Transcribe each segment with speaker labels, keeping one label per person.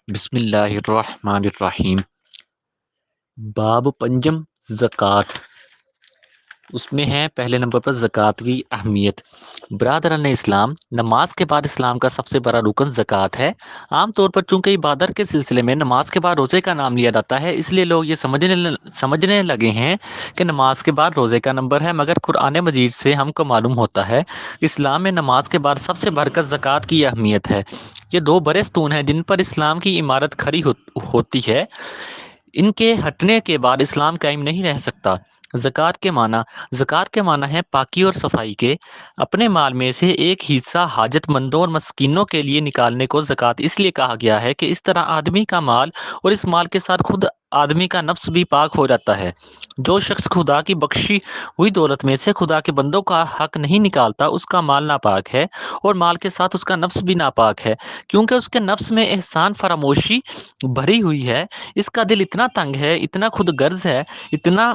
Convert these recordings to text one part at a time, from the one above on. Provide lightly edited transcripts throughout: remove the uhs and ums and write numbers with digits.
Speaker 1: بسم اللہ الرحمن الرحیم۔ باب پنجم زکوٰۃ، اس میں ہے پہلے نمبر پر زکوٰۃ کی اہمیت۔ برادران اسلام، نماز کے بعد اسلام کا سب سے بڑا رکن زکوٰۃ ہے۔ عام طور پر چونکہ عبادت کے سلسلے میں نماز کے بعد روزے کا نام لیا جاتا ہے، اس لیے لوگ یہ سمجھنے لگے ہیں کہ نماز کے بعد روزے کا نمبر ہے، مگر قرآن مجید سے ہم کو معلوم ہوتا ہے اسلام میں نماز کے بعد سب سے بڑھ کر زکوٰۃ کی اہمیت ہے۔ یہ دو بڑے ستون ہیں جن پر اسلام کی عمارت کھڑی ہوتی ہے، ان کے ہٹنے کے بعد اسلام قائم نہیں رہ سکتا۔ زکوٰۃ کے معنی ہے پاکی اور صفائی کے۔ اپنے مال میں سے ایک حصہ حاجت مندوں اور مسکینوں کے لیے نکالنے کو زکوٰۃ اس لیے کہا گیا ہے کہ اس طرح آدمی کا مال اور اس مال کے ساتھ خود آدمی کا نفس بھی پاک ہو جاتا ہے۔ جو شخص خدا کی بخشی ہوئی دولت میں سے خدا کے بندوں کا حق نہیں نکالتا، اس کا مال ناپاک ہے، اور مال کے ساتھ اس کا نفس بھی ناپاک ہے، کیونکہ اس کے نفس میں احسان فراموشی بھری ہوئی ہے۔ اس کا دل اتنا تنگ ہے، اتنا خود غرض ہے، اتنا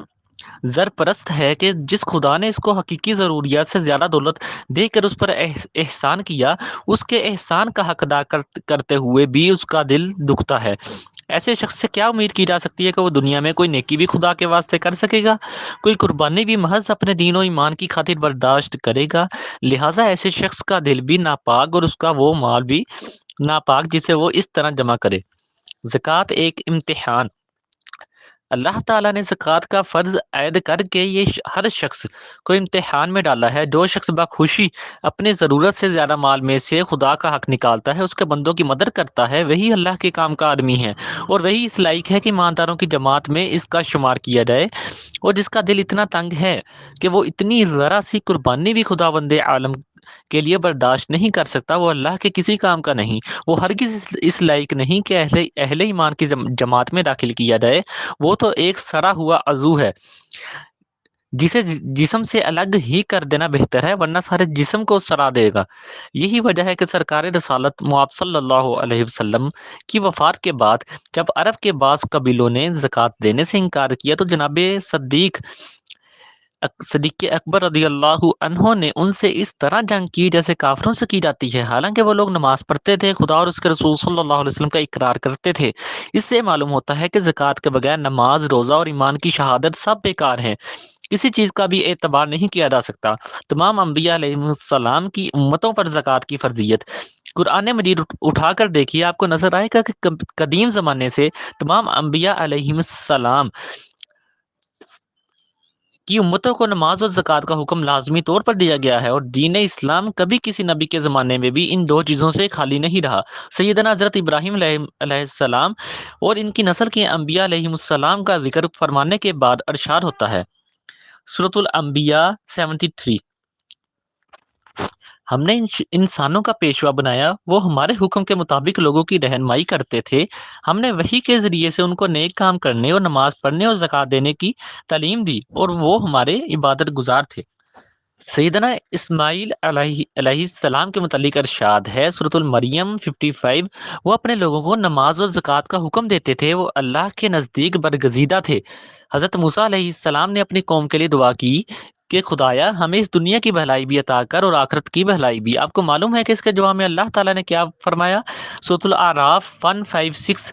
Speaker 1: زر پرست ہے کہ جس خدا نے اس کو حقیقی ضروریات سے زیادہ دولت دے کر اس پر احسان کیا، اس کے احسان کا حق ادا کرتے ہوئے بھی اس کا دل دکھتا ہے۔ ایسے شخص سے کیا امید کی جا سکتی ہے کہ وہ دنیا میں کوئی نیکی بھی خدا کے واسطے کر سکے گا، کوئی قربانی بھی محض اپنے دین و ایمان کی خاطر برداشت کرے گا؟ لہٰذا ایسے شخص کا دل بھی ناپاک اور اس کا وہ مال بھی ناپاک جسے وہ اس طرح جمع کرے۔ زکوٰۃ ایک امتحان۔ اللہ تعالیٰ نے زکوٰۃ کا فرض عائد کر کے یہ ہر شخص کو امتحان میں ڈالا ہے۔ جو شخص بخوشی اپنے ضرورت سے زیادہ مال میں سے خدا کا حق نکالتا ہے، اس کے بندوں کی مدد کرتا ہے، وہی اللہ کے کام کا آدمی ہے، اور وہی اس لائق ہے کہ ایمانداروں کی جماعت میں اس کا شمار کیا جائے۔ اور جس کا دل اتنا تنگ ہے کہ وہ اتنی ذرا سی قربانی بھی خداوند عالم کے لیے برداشت نہیں کر سکتا، وہ اللہ کے کسی کام کا نہیں، وہ ہرگز اس لائق نہیں کہ اہل ایمان کی جماعت میں داخل کیا جائے۔ وہ تو ایک سڑا ہوا عضو ہے جسے جسم سے الگ ہی کر دینا بہتر ہے، ورنہ سارے جسم کو سڑا دے گا۔ یہی وجہ ہے کہ سرکار رسالت مآب صلی اللہ علیہ وسلم کی وفات کے بعد جب عرب کے بعض قبیلوں نے زکوٰۃ دینے سے انکار کیا تو جناب صدیق اکبر رضی اللہ عنہ نے ان سے اس طرح جنگ کی جیسے کافروں سے کی جاتی ہے، حالانکہ وہ لوگ نماز پڑھتے تھے، خدا اور اس کے رسول صلی اللہ علیہ وسلم کا اقرار کرتے تھے۔ اس سے معلوم ہوتا ہے کہ زکوٰۃ کے بغیر نماز، روزہ اور ایمان کی شہادت سب بیکار ہیں، کسی چیز کا بھی اعتبار نہیں کیا جا سکتا۔ تمام انبیاء علیہ السلام کی امتوں پر زکوٰۃ کی فرضیت قرآن مجید اٹھا کر دیکھیے، آپ کو نظر آئے گا کہ قدیم زمانے سے تمام انبیاء علیہ السلام کی امتوں کو نماز اور زکوٰۃ کا حکم لازمی طور پر دیا گیا ہے، اور دین اسلام کبھی کسی نبی کے زمانے میں بھی ان دو چیزوں سے خالی نہیں رہا۔ سیدنا حضرت ابراہیم علیہ السلام اور ان کی نسل کے انبیاء علیہ السلام کا ذکر فرمانے کے بعد ارشاد ہوتا ہے، سورۃ الانبیاء 73، ہم نے انسانوں کا پیشوا بنایا، وہ ہمارے حکم کے مطابق لوگوں کی رہنمائی کرتے تھے۔ ہم نے وحی کے ذریعے سے ان کو نیک کام کرنے اور نماز پڑھنے اور زکوٰۃ دینے کی تعلیم دی، اور وہ ہمارے عبادت گزار تھے۔ سیدنا اسماعیل علیہ السلام کے متعلق ارشاد ہے، سورۃ المریم 55، وہ اپنے لوگوں کو نماز اور زکوٰۃ کا حکم دیتے تھے، وہ اللہ کے نزدیک برگزیدہ تھے۔ حضرت موسیٰ علیہ السلام نے اپنی قوم کے لیے دعا کی کہ خدایا ہمیں اس دنیا کی بھلائی بھی عطا کر اور آخرت کی بھلائی بھی۔ آپ کو معلوم ہے کہ اس کے جواب میں اللہ تعالیٰ نے کیا فرمایا؟ سورۃ الاعراف 156،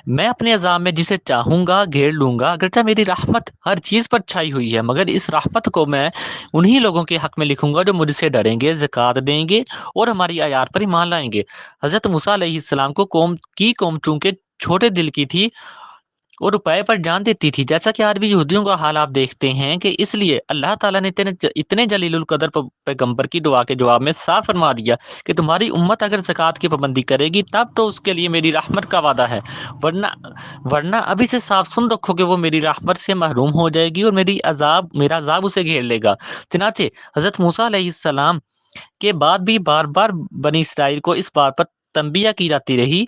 Speaker 1: میں اپنے عذاب میں جسے چاہوں گا گھیر لوں گا، اگرچہ میری رحمت ہر چیز پر چھائی ہوئی ہے، مگر اس رحمت کو میں انہی لوگوں کے حق میں لکھوں گا جو مجھ سے ڈریں گے، زکوٰۃ دیں گے اور ہماری آیات پر ایمان لائیں گے۔ حضرت موسیٰ علیہ السلام کو قوم چونکہ چھوٹے دل کی تھی اور روپے پر جان دیتی تھی، جیسا کہ آج بھی یہودیوں کا حال آپ دیکھتے ہیں، کہ اس لیے اللہ تعالیٰ نے اتنے جلیل القدر پیغمبر کی دعا کے جواب میں صاف فرما دیا کہ تمہاری امت اگر زکوٰۃ کی پابندی کرے گی تب تو اس کے لیے میری رحمت کا وعدہ ہے، ورنہ ابھی سے صاف سن رکھو کہ وہ میری رحمت سے محروم ہو جائے گی اور میرا عذاب اسے گھیر لے گا۔ چنانچہ حضرت موسیٰ علیہ السلام کے بعد بھی بار بار بنی اسرائیل کو اس بات پر تنبیہ کی جاتی رہی،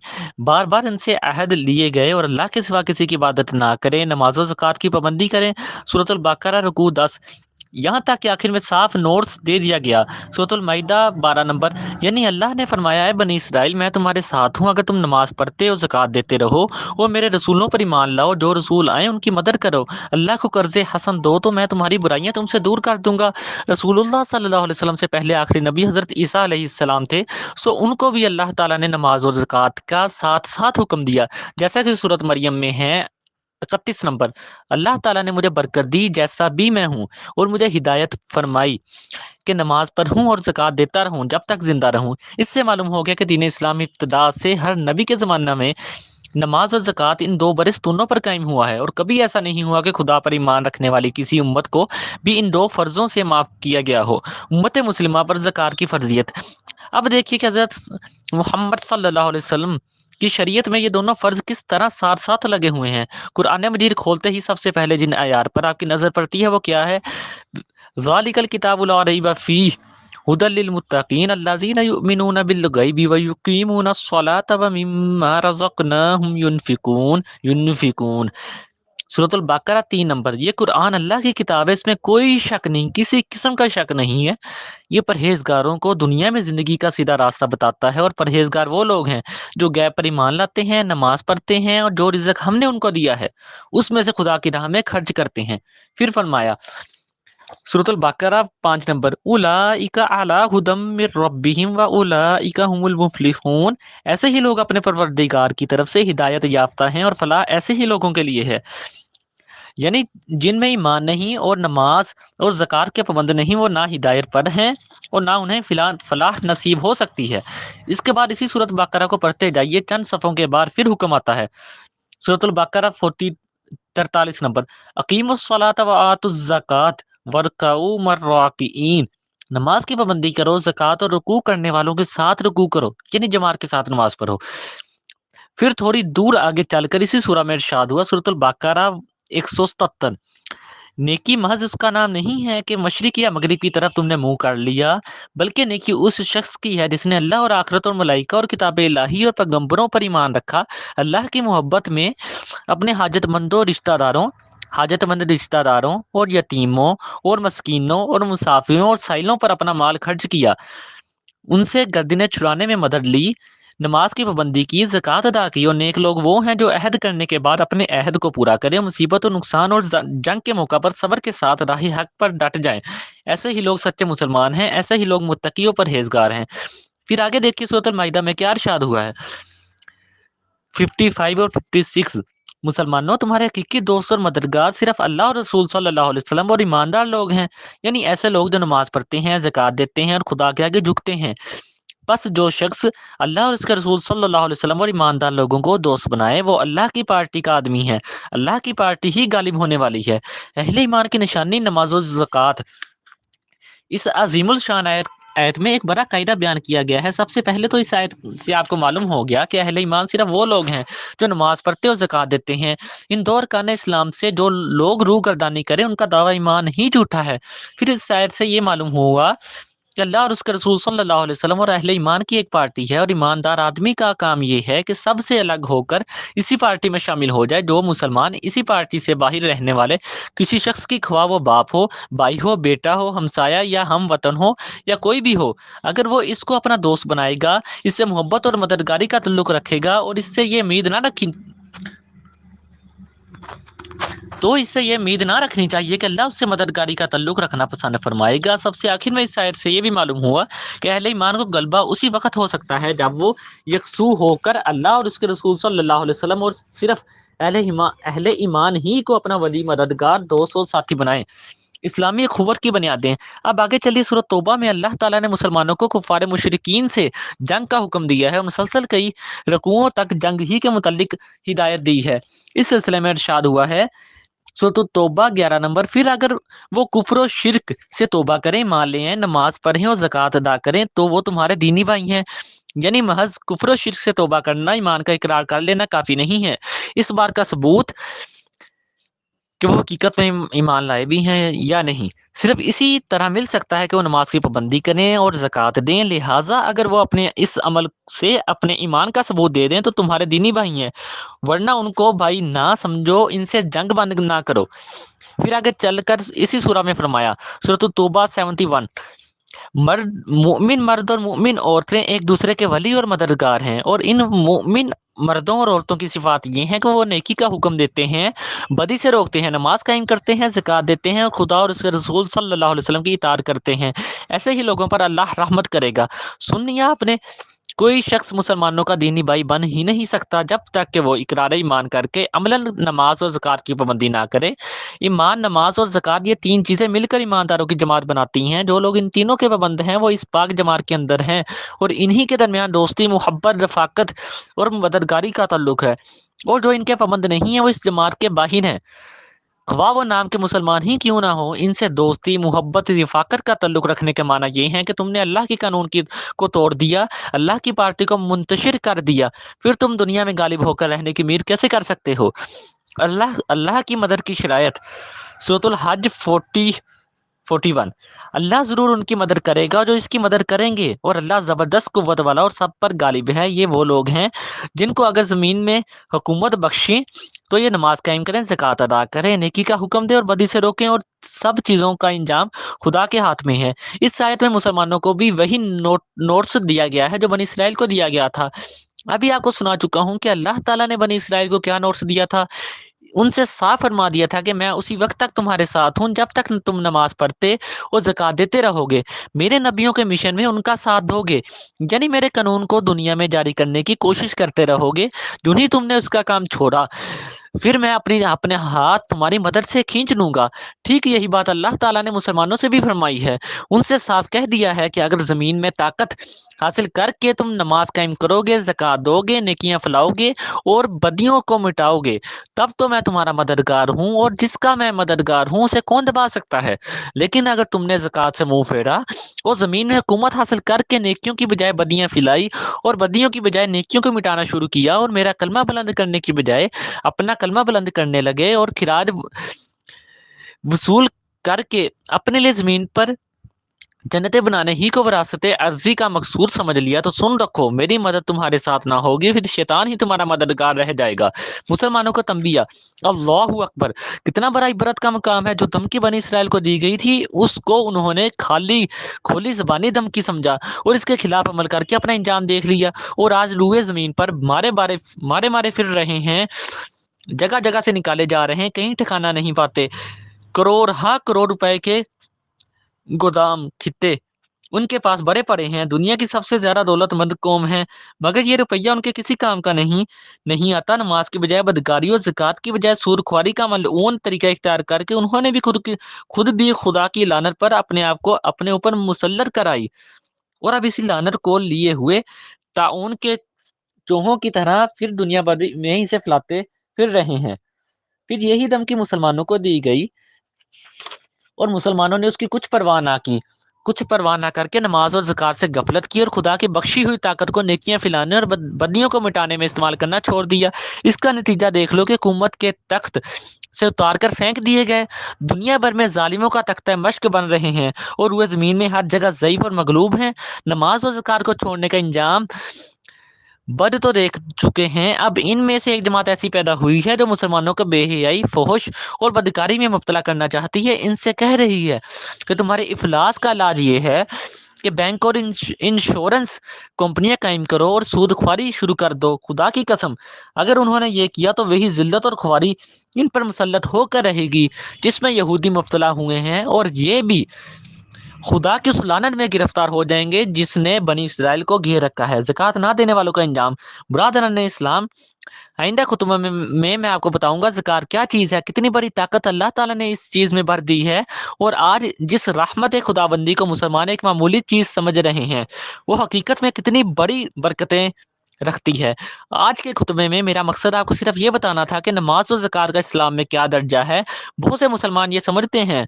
Speaker 1: بار بار ان سے عہد لیے گئے اور اللہ کے سوا کسی کی عبادت نہ کریں، نماز و زکوٰۃ کی پابندی کریں۔ سورۃ البقرہ رکوع 10، یہاں تک کہ آخر میں صاف نوٹس دے دیا گیا۔ سورۃ المائدہ 12 نمبر، یعنی اللہ نے فرمایا ہے بنی اسرائیل میں تمہارے ساتھ ہوں، اگر تم نماز پڑھتے اور زکوٰۃ دیتے رہو اور میرے رسولوں پر ایمان لاؤ، جو رسول آئیں ان کی مدد کرو، اللہ کو قرض حسن دو تو میں تمہاری برائیاں تم سے دور کر دوں گا۔ رسول اللہ صلی اللہ علیہ وسلم سے پہلے آخری نبی حضرت عیسیٰ علیہ السلام تھے، سو ان کو بھی اللہ تعالیٰ نے نماز اور زکوٰۃ کا ساتھ ساتھ حکم دیا، جیسا کہ سورۃ مریم میں ہے 31 نمبر۔ اللہ تعالیٰ نے مجھے برکت دی جیسا بھی میں ہوں، اور مجھے ہدایت فرمائی کہ نماز پڑھوں اور زکوٰۃ دیتا رہوں جب تک زندہ رہوں۔ اس سے معلوم ہو گیا کہ دین اسلام ابتدا سے ہر نبی کے زمانہ میں نماز اور زکوٰۃ ان دو برس دونوں پر قائم ہوا ہے، اور کبھی ایسا نہیں ہوا کہ خدا پر ایمان رکھنے والی کسی امت کو بھی ان دو فرضوں سے معاف کیا گیا ہو۔ امت مسلمہ پر زکوٰۃ کی فرضیت، اب دیکھیے کہ حضرت محمد صلی اللہ علیہ وسلم کی شریعت میں یہ دونوں فرض کس طرح ساتھ ساتھ لگے ہوئے ہیں۔ قرآن مجید کھولتے ہی سب سے پہلے جن آیات پر آپ کی نظر پڑتی ہے وہ کیا ہے؟ ذالک الکتاب لا ریب فیہ ھدی للمتقین الذین یؤمنون بالغیب ویقیمون الصلاۃ ومما رزقناہم ینفقون۔ سورۃ البقرہ 3 نمبر، یہ قرآن اللہ کی کتاب ہے، اس میں کوئی شک نہیں، کسی قسم کا شک نہیں ہے۔ یہ پرہیزگاروں کو دنیا میں زندگی کا سیدھا راستہ بتاتا ہے، اور پرہیزگار وہ لوگ ہیں جو غیب پر ایمان لاتے ہیں، نماز پڑھتے ہیں، اور جو رزق ہم نے ان کو دیا ہے اس میں سے خدا کی راہ میں خرچ کرتے ہیں۔ پھر فرمایا سورۃ البقرہ 5 نمبر، اولئک علی ھدی من ربہم واولئک ھم المفلحون، ایسے ہی لوگ اپنے پروردگار کی طرف سے ہدایت یافتہ ہیں، اور فلاح ایسے ہی لوگوں کے لیے ہے، یعنی جن میں ایمان نہیں اور نماز اور زکوٰۃ کے پابند نہیں، وہ نہ ہدایت پر ہیں اور نہ انہیں فلاح نصیب ہو سکتی ہے۔ اس کے بعد اسی سورۃ بقرہ کو پڑھتے جائیے، چند صفحوں کے بعد پھر حکم آتا ہے۔ سورۃ البقرہ 43 نمبر، اقیموا الصلاۃ وآتوا الزکوٰۃ وارکعوا مع الراکعین، نماز کی پابندی کرو، زکوٰۃ اور رکوع کرنے والوں کے ساتھ رکوع کرو، یعنی جماعت کے ساتھ نماز پڑھو۔ پھر تھوڑی دور آگے چل کر اسی سورہ میں ارشاد ہوا، سورۃ البقرہ 177، نیکی محض اس کا نام نہیں ہے کہ مشرق یا مغرب کی طرف تم نے منہ کر لیا، بلکہ نیکی اس شخص کی ہے جس نے اللہ اور آخرت اور ملائکہ اور کتاب الہی اور پیغمبروں پر ایمان رکھا، اللہ کی محبت میں اپنے حاجت مند رشتہ داروں اور یتیموں اور مسکینوں اور مسافروں اور سائلوں پر اپنا مال خرچ کیا، ان سے گردنیں چھڑانے میں مدد لی، نماز کی پابندی کی، زکوٰۃ ادا کی، اور نیک لوگ وہ ہیں جو عہد کرنے کے بعد اپنے عہد کو پورا کریں، مصیبت و نقصان اور جنگ کے موقع پر صبر کے ساتھ راہ حق پر ڈٹ جائیں، ایسے ہی لوگ سچے مسلمان ہیں، ایسے ہی لوگ متقی و پرہیزگار ہیں۔ پھر آگے دیکھیے سورۃ المائدہ میں کیا ارشاد ہوا ہے 55 اور 56، مسلمانوں تمہارے حقیقی دوست اور مددگار صرف اللہ اور رسول صلی اللہ علیہ وسلم اور ایماندار لوگ ہیں، یعنی ایسے لوگ جو نماز پڑھتے ہیں، زکوٰۃ دیتے ہیں اور خدا کے آگے جھکتے ہیں۔ بس جو شخص اللہ اور اس کے رسول صلی اللہ علیہ وسلم اور ایماندار لوگوں کو دوست بنائے وہ اللہ کی پارٹی کا آدمی ہے، اللہ کی پارٹی ہی غالب ہونے والی ہے۔ اہل ایمان کی نشانی نماز و زکوٰۃ۔ اس عظیم الشان آیت میں ایک بڑا قاعدہ بیان کیا گیا ہے۔ سب سے پہلے تو اس آیت سے آپ کو معلوم ہو گیا کہ اہل ایمان صرف وہ لوگ ہیں جو نماز پڑھتے اور زکوٰۃ دیتے ہیں۔ ان دو ارکان اسلام سے جو لوگ روگردانی کریں ان کا دعویٰ ایمان ہی جھوٹا ہے۔ پھر اس آیت سے یہ معلوم ہوا کہ اللہ اور اس کے رسول صلی اللہ علیہ وسلم اور اہل ایمان کی ایک پارٹی ہے، اور ایماندار آدمی کا کام یہ ہے کہ سب سے الگ ہو کر اسی پارٹی میں شامل ہو جائے۔ جو مسلمان اسی پارٹی سے باہر رہنے والے کسی شخص کی خواہ وہ باپ ہو، بھائی ہو، بیٹا ہو، ہمسایہ یا ہم وطن ہو یا کوئی بھی ہو، اگر وہ اس کو اپنا دوست بنائے گا، اس سے محبت اور مددگاری کا تعلق رکھے گا اور اس سے یہ امید نہ رکھنی چاہیے کہ اللہ اس سے مددگاری کا تعلق رکھنا پسند فرمائے گا۔ سب سے آخر میں اس آیت سے یہ بھی معلوم ہوا کہ اہل ایمان کو غلبہ اسی وقت ہو سکتا ہے جب وہ یکسو ہو کر اللہ اور اس کے رسول صلی اللہ علیہ وسلم اور صرف اہل ایمان ہی کو اپنا ولی، مددگار، دوست اور ساتھی بنائیں۔ اسلامی اخوت کی بنیادیں۔ اب آگے چلیے سورۃ توبہ میں اللہ تعالیٰ نے مسلمانوں کو کفار مشرکین سے جنگ کا حکم دیا ہے، اور مسلسل کئی رکوعوں تک جنگ ہی کے متعلق ہدایت دی ہے۔ اس سلسلے میں ارشاد ہوا ہے سورۃ التوبہ 11 نمبر، پھر اگر وہ کفر و شرک سے توبہ کریں، مان لیں، نماز پڑھیں اور زکوٰۃ ادا کریں تو وہ تمہارے دینی بھائی ہیں۔ یعنی محض کفر و شرک سے توبہ کرنا، ایمان کا اقرار کر لینا کافی نہیں ہے، اس بات کا ثبوت کہ وہ حقیقت میں ایمان لائے بھی ہیں یا نہیں صرف اسی طرح مل سکتا ہے کہ وہ نماز کی پابندی کریں اور زکوٰۃ دیں۔ لہٰذا اگر وہ اپنے اس عمل سے اپنے ایمان کا ثبوت دے دیں تو تمہارے دینی بھائی ہیں، ورنہ ان کو بھائی نہ سمجھو، ان سے جنگ بند نہ کرو۔ پھر آگے چل کر اسی سورہ میں فرمایا، سورۃ التوبہ 71، مومن مرد اور مومن عورتیں ایک دوسرے کے ولی اور مددگار ہیں، اور ان مومن مردوں اور عورتوں کی صفات یہ ہیں کہ وہ نیکی کا حکم دیتے ہیں، بدی سے روکتے ہیں، نماز قائم کرتے ہیں، زکوٰۃ دیتے ہیں، اور خدا اور اس کے رسول صلی اللہ علیہ وسلم کی اطاعت کرتے ہیں، ایسے ہی لوگوں پر اللہ رحمت کرے گا۔ سن لیا آپ نے، کوئی شخص مسلمانوں کا دینی بھائی بن ہی نہیں سکتا جب تک کہ وہ اقرار ایمان کر کے عملاً نماز اور زکوٰۃ کی پابندی نہ کرے۔ ایمان، نماز اور زکوٰۃ، یہ تین چیزیں مل کر ایمانداروں کی جماعت بناتی ہیں۔ جو لوگ ان تینوں کے پابند ہیں وہ اس پاک جماعت کے اندر ہیں، اور انہی کے درمیان دوستی، محبت، رفاقت اور مددگاری کا تعلق ہے، اور جو ان کے پابند نہیں ہیں وہ اس جماعت کے باہر ہیں، خواہ وہ نام کے مسلمان ہی کیوں نہ ہو۔ ان سے دوستی، محبت، رفاقت کا تعلق رکھنے کے معنی یہ ہے کہ تم نے اللہ کے قانون کو توڑ دیا، اللہ کی پارٹی کو منتشر کر دیا، پھر تم دنیا میں غالب ہو کر رہنے کی امید کیسے کر سکتے ہو؟ اللہ کی مدد کی شرائط، سورۃ الحج 41، اللہ ضرور ان کی مدد کرے گا جو اس کی مدد کریں گے، اور اللہ زبردست قوت والا اور سب پر غالب ہے۔ یہ وہ لوگ ہیں جن کو اگر زمین میں حکومت بخشیں تو یہ نماز قائم کریں، زکوٰۃ ادا کریں، نیکی کا حکم دیں اور بدی سے روکیں، اور سب چیزوں کا انجام خدا کے ہاتھ میں ہے۔ اس آیت میں مسلمانوں کو بھی وہی نوٹس دیا گیا ہے جو بنی اسرائیل کو دیا گیا تھا۔ ابھی آپ کو سنا چکا ہوں کہ اللہ تعالیٰ نے بنی اسرائیل کو کیا نوٹس دیا تھا۔ ان سے صاف فرما دیا تھا کہ میں اسی وقت تک تمہارے ساتھ ہوں جب تک تم نماز پڑھتے اور زکوٰۃ دیتے رہو گے، میرے نبیوں کے مشن میں ان کا ساتھ دو گے، یعنی میرے قانون کو دنیا میں جاری کرنے کی کوشش کرتے رہو گے۔ جو ہی تم نے اس کا کام چھوڑا، پھر میں اپنے ہاتھ تمہاری مدد سے کھینچ لوں گا۔ ٹھیک یہی بات اللہ تعالیٰ نے مسلمانوں سے بھی فرمائی ہے۔ ان سے صاف کہہ دیا ہے کہ اگر زمین میں طاقت حاصل کر کے تم نماز قائم کرو گے، زکوٰۃ دو گے، نیکیاں پھیلاؤ گے اور بدیوں کو مٹاؤ گے، تب تو میں تمہارا مددگار ہوں، اور جس کا میں مددگار ہوں اسے کون دبا سکتا ہے؟ لیکن اگر تم نے زکوٰۃ سے منہ پھیرا اور زمین میں حکومت حاصل کر کے نیکیوں کی بجائے بدیاں پھیلائی اور بدیوں کی بجائے نیکیوں کو مٹانا شروع کیا، اور میرا کلمہ بلند کرنے کی بجائے اپنا کلمہ بلند کرنے لگے، اور خراج وصول کر کے اپنے لیے زمین پر جنتیں بنانے ہی کو وراثت عرضی کا مقصود سمجھ لیا، تو سن رکھو میری مدد تمہارے ساتھ نہ ہوگی، پھر شیطان ہی تمہارا مددگار رہ جائے گا۔ مسلمانوں کو تنبیہ، اللہ اکبر، کتنا بڑا عبرت کا مقام ہے۔ جو دھمکی بنی اسرائیل کو دی گئی تھی اس کو انہوں نے کھولی زبانی دھمکی سمجھا اور اس کے خلاف عمل کر کے اپنا انجام دیکھ لیا، اور آج روئے زمین پر مارے پھر رہے ہیں، جگہ جگہ سے نکالے جا رہے ہیں، کہیں ٹھکانہ نہیں پاتے۔ کروڑ روپے کے گودام خطے ان کے پاس بڑے پڑے ہیں، دنیا کی سب سے زیادہ دولت مند قوم ہے، مگر یہ روپیہ ان کے کسی کام کا نہیں آتا۔ نماز کی بجائے بدکاری اور زکوٰۃ کی بجائے سود خواری کا ملعون طریقہ اختیار کر کے انہوں نے بھی خود بھی خدا کی لعنت پر اپنے آپ کو اپنے اوپر مسلط کرائی، اور اب اسی لعنت کو لیے ہوئے طاعون کے چوہوں کی طرح پھر دنیا بھر میں ہی سے پھیلاتے پھر رہے ہیں۔ پھر یہی دھمکی مسلمانوں کو دی گئی اور مسلمانوں نے اس کی کچھ پرواہ نہ کر کے نماز اور زکوٰۃ سے غفلت کی، اور خدا کی بخشی ہوئی طاقت کو نیکیاں پھیلانے اور بدیوں کو مٹانے میں استعمال کرنا چھوڑ دیا۔ اس کا نتیجہ دیکھ لو کہ حکومت کے تخت سے اتار کر پھینک دیے گئے، دنیا بھر میں ظالموں کا تختہ مشق بن رہے ہیں، اور وہ زمین میں ہر جگہ ضعیف اور مغلوب ہیں۔ نماز اور زکوٰۃ کو چھوڑنے کا انجام بد تو دیکھ چکے ہیں، اب ان میں سے ایک جماعت ایسی پیدا ہوئی ہے جو مسلمانوں کو بے حیائی، فحش اور بدکاری میں مبتلا کرنا چاہتی ہے۔ ان سے کہہ رہی ہے کہ تمہارے افلاس کا علاج یہ ہے کہ بینک اور انشورنس کمپنیاں قائم کرو اور سود خواری شروع کر دو۔ خدا کی قسم، اگر انہوں نے یہ کیا تو وہی ذلت اور خواری ان پر مسلط ہو کر رہے گی جس میں یہودی مبتلا ہوئے ہیں، اور یہ بھی خدا کی اس لعنت میں گرفتار ہو جائیں گے جس نے بنی اسرائیل کو گھیر رکھا ہے۔ زکوٰۃ نہ دینے والوں کا انجام، برادران اسلام، آئندہ خطبہ میں آپ کو بتاؤں گا زکوٰۃ کیا چیز ہے، کتنی بڑی طاقت اللہ تعالیٰ نے اس چیز میں بھر دی ہے، اور آج جس رحمت خداوندی کو مسلمان ایک معمولی چیز سمجھ رہے ہیں وہ حقیقت میں کتنی بڑی برکتیں رکھتی ہے۔ آج کے خطبے میں میرا مقصد آپ کو صرف یہ بتانا تھا کہ نماز و زکوٰۃ کا اسلام میں کیا درجہ ہے۔ بہت سے مسلمان یہ سمجھتے ہیں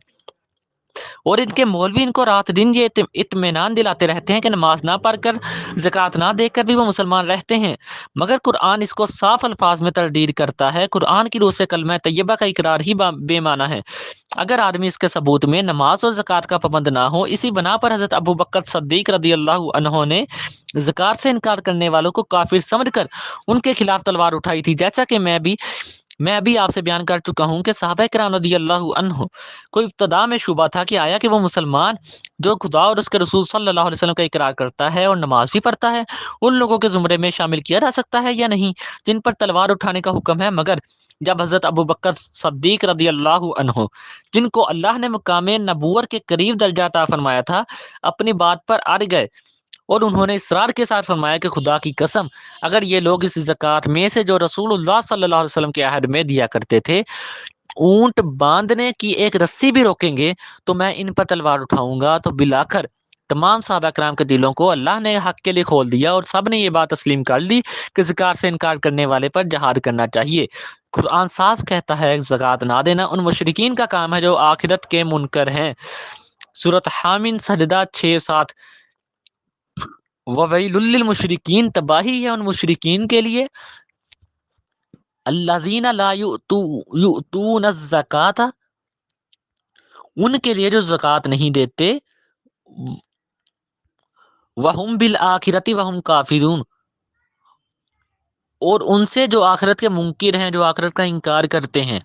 Speaker 1: اور ان کے مولوی ان کو رات دن یہ اطمینان دلاتے رہتے ہیں کہ نماز نہ پڑھ کر، زکوٰۃ نہ دے کر بھی وہ مسلمان رہتے ہیں، مگر قرآن اس کو صاف الفاظ میں تردید کرتا ہے۔ قرآن کی روح سے کلمہ طیبہ کا اقرار ہی بے معنی ہے اگر آدمی اس کے ثبوت میں نماز اور زکوٰۃ کا پابند نہ ہو۔ اسی بنا پر حضرت ابوبکر صدیق رضی اللہ عنہ نے زکوٰۃ سے انکار کرنے والوں کو کافر سمجھ کر ان کے خلاف تلوار اٹھائی تھی، جیسا کہ میں بھی میں ابھی آپ سے بیان کر چکا ہوں کہ صحابہ کرام رضی اللہ عنہ کو ابتدا میں شبہ تھا کہ آیا کہ وہ مسلمان جو خدا اور اس کے رسول صلی اللہ علیہ وسلم کا اقرار کرتا ہے اور نماز بھی پڑھتا ہے ان لوگوں کے زمرے میں شامل کیا جا سکتا ہے یا نہیں جن پر تلوار اٹھانے کا حکم ہے۔ مگر جب حضرت ابو بکر صدیق رضی اللہ عنہ جن کو اللہ نے مقام نبوت کے قریب درجہ عطا فرمایا تھا اپنی بات پر اڑ گئے اور انہوں نے اصرار کے ساتھ فرمایا کہ خدا کی قسم اگر یہ لوگ اس زکوٰۃ میں سے جو رسول اللہ صلی اللہ علیہ وسلم کے عہد میں دیا کرتے تھے اونٹ باندھنے کی ایک رسی بھی روکیں گے تو میں ان پر تلوار اٹھاؤں گا۔ تو بلاخر تمام صحابہ کرام کے دلوں کو اللہ نے حق کے لیے کھول دیا اور سب نے یہ بات تسلیم کر لی کہ زکوٰۃ سے انکار کرنے والے پر جہاد کرنا چاہیے۔ قرآن صاف کہتا ہے زکوٰۃ نہ دینا ان مشرکین کا کام ہے جو آخرت کے منکر ہیں۔ سورۃ حامیم سجدہ 6-7۔ وَوَيْلٌ لِّلْمُشْرِكِينَ، تباہی ہے ان مشرکین کے لیے الَّذِينَ لَا يُؤْتُونَ الزَّكَاةَ، ان کے لیے جو زکوٰۃ نہیں دیتے، وَهُمْ بِالْآخِرَةِ وَهُمْ كَافِرُونَ، اور ان سے جو آخرت کے منکر ہیں جو آخرت کا انکار کرتے ہیں۔